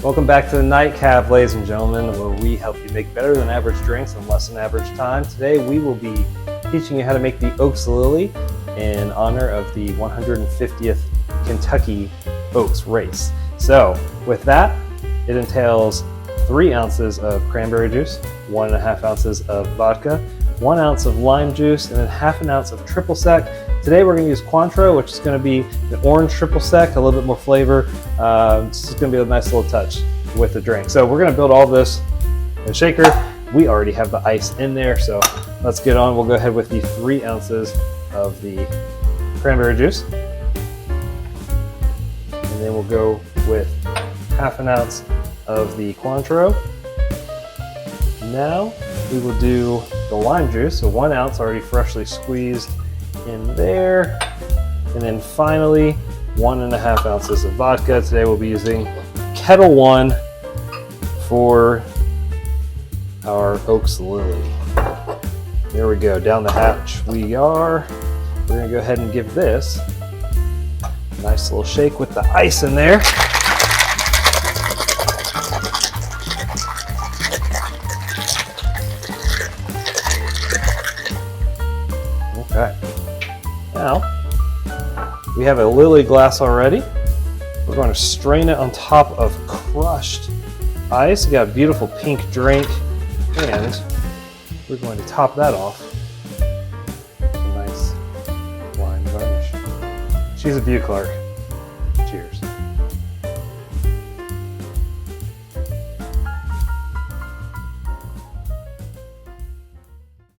Welcome back to the Nightcap, ladies and gentlemen, where we help you make better than average drinks in less than average time. Today we will be teaching you how to make the Oaks Lily in honor of the 150th Kentucky Oaks race. So with that, it entails 3 ounces of cranberry juice, 1.5 ounces of vodka, 1 ounce of lime juice, and then half an ounce of triple sec. Today we're going to use Cointreau, which is going to be an orange triple sec, a little bit more flavor. It's just going to be a nice little touch with the drink. So we're going to build all this in a shaker. We already have the ice in there, so let's get on. We'll go ahead with the 3 ounces of the cranberry juice. And then we'll go with half an ounce of the Cointreau. Now we will do the lime juice, so 1 ounce already freshly squeezed in there. And then finally, 1.5 ounces of vodka. Today we'll be using Kettle One for our Oaks Lily. There we go, down the hatch we are. We're gonna go ahead and give this a nice little shake with the ice in there. Okay, now we have a Lily glass already. We're going to strain it on top of crushed ice. We got a beautiful pink drink, and we're going to top that off with a nice lime garnish. She's a view, Clark. Cheers.